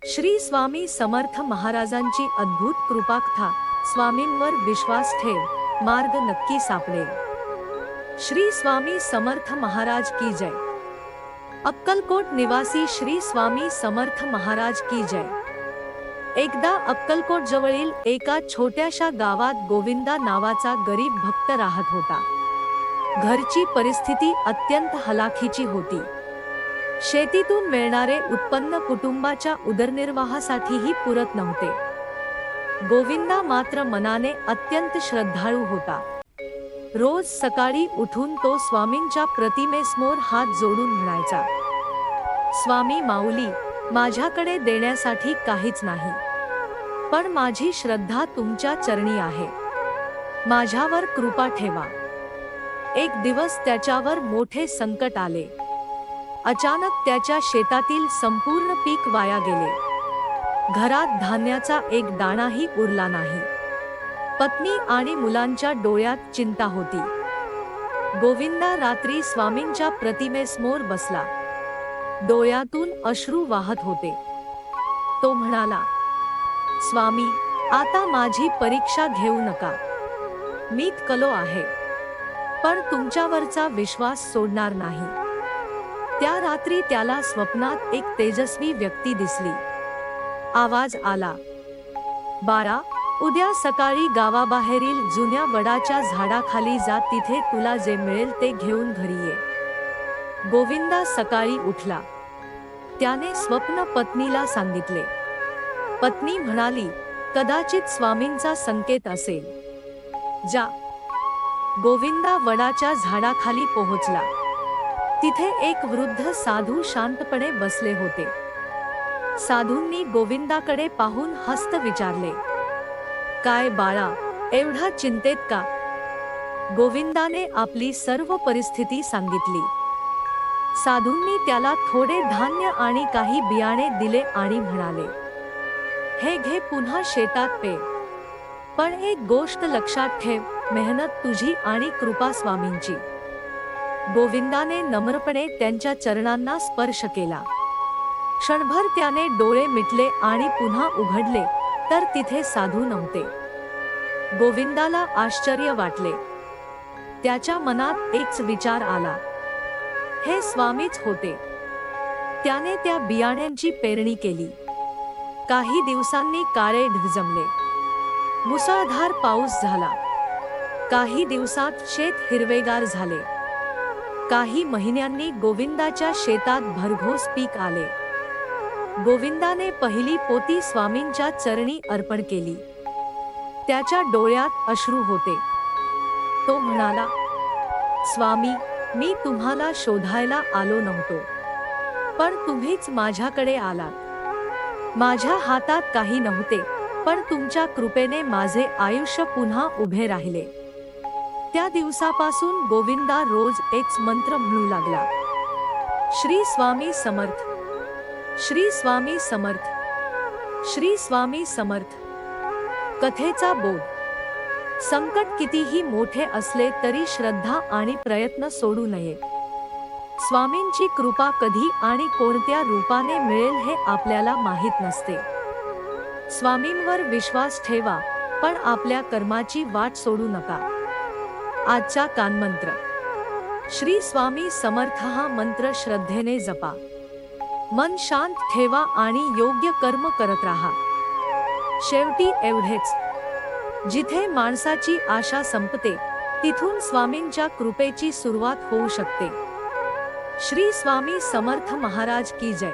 श्री स्वामी समर्थ महाराजांची अद्भुत कृपाकथा। स्वामींवर विश्वास ठेव, मार्ग नक्की सापडेल। श्री स्वामी समर्थ महाराज की जय। अक्कलकोट निवासी श्री स्वामी समर्थ महाराज की जय। एकदा अक्कलकोट जवळील एका छोट्याशा गावात गोविंदा नावाचा गरीब भक्त राहत होता। घरची परिस्थिती अत्यंत हलाखीची होती। शेतीतून मिळणारे उत्पन्न कुटुंबाच्या उदरनिर्वाहासाठीही पुरत नव्हते। गोविंदा मात्र मनाने अत्यंत श्रद्धाळू होता। रोज सकाळी उठून तो स्वामींच्या प्रतिमेसमोर हात जोडून म्हणायचा, स्वामी माऊली, माझ्याकडे देण्यासाठी काहीच नाही, पण माझी श्रद्धा तुमच्या चरणी आहे, माझ्यावर कृपा ठेवा। एक दिवस त्याच्यावर मोठे संकट आले। अचानक त्याच्या शेतातील संपूर्ण पीक वाया गेले। घरात धान्याचा एक दाणाही उरला नाही। पत्नी आणि मुलांच्या डोळ्यात चिंता होती। गोविंदा रात्री स्वामींच्या प्रतिमेसमोर बसला। डोळ्यातून अश्रू वाहत होते। तो म्हणाला, स्वामी, आता माझी परीक्षा घेऊ नका, मी थकलो आहे, पण तुमच्यावरचा विश्वास सोडणार नाही। त्या रात्री त्याला स्वप्नात एक तेजस्वी व्यक्ती दिसली। आवाज आला, बाळा, उद्या सकाळी गावाबाहेरील जुन्या वडाच्या झाडाखाली जा, तिथे तुला जे मिळेल ते घेऊन घरी ये। गोविंदा सकाळी उठला। त्याने स्वप्न पत्नीला सांगितले। पत्नी म्हणाली, कदाचित स्वामींचा संकेत असेल, जा। गोविंदा वडाच्या झाडाखाली पोहोचला। तिथे एक वृद्ध साधू शांतपणे बसले होते। साधूंनी गोविंदाकडे पाहून हस्त विचारले, काय बाळा, एवढा चिंतेत का? गोविंदाने आपली सर्व परिस्थिती सांगितली। साधूंनी त्याला थोडे धान्य आणि काही बियाणे दिले आणि म्हणाले, हे घे, पुन्हा शेतात पे, पण एक गोष्ट लक्षात ठेव, मेहनत तुझी आणि कृपा स्वामींची। गोविंदाने नम्रपणे त्यांच्या चरणांना स्पर्श केला। क्षणभर त्याने डोळे मिटले आणि पुन्हा उघडले तर तिथे साधू नव्हते। गोविंदाला आश्चर्य वाटले। त्याच्या मनात एकच विचार आला, हे स्वामीच होते। त्याने त्या बियाण्यांची पेरणी केली। काही दिवसांनी काळे ढग जमले। मुसळधार पाऊस झाला। काही दिवसात शेत हिरवेगार झाले। काही महिन्यांनी गोविंदाच्या शेतात भरघोस पीक आले। गोविंदाने पहिली पोती स्वामींच्या चरणी अर्पण केली। त्याच्या डोळ्यात अश्रू होते। तो म्हणाला, स्वामी, मी तुम्हाला शोधायला आलो नव्हतो, पण तुम्हीच माझ्याकडे आलात। माझ्या हातात काही नव्हते, पण तुमच्या कृपेने माझे आयुष्य पुन्हा उभे राहिले। त्या दिवसापासून गोविंदा रोज एक मंत्र म्हणू लागला, श्री स्वामी समर्थ, श्री स्वामी समर्थ, श्री स्वामी समर्थ। कथेचा बोध, संकट कितीही मोठे असले तरी श्रद्धा आणि प्रयत्न सोडू नये। स्वामींची कृपा कधी आणि कोणत्या रूपाने मिळेल हे आपल्याला माहित नसते। स्वामींवर विश्वास ठेवा, पण आपल्या कर्माची वाट सोडू नका। आजचा कानमंत्र, श्री स्वामी समर्थ हा मंत्र श्रद्धेने जपा। मन शांत ठेवा आणि योग्य कर्म करत राहा। शेवटी एवढेच, जिथे माणसाची आशा संपते, तिथून स्वामींच्या कृपेची सुरुवात होऊ शकते। श्री स्वामी समर्थ महाराज की जय।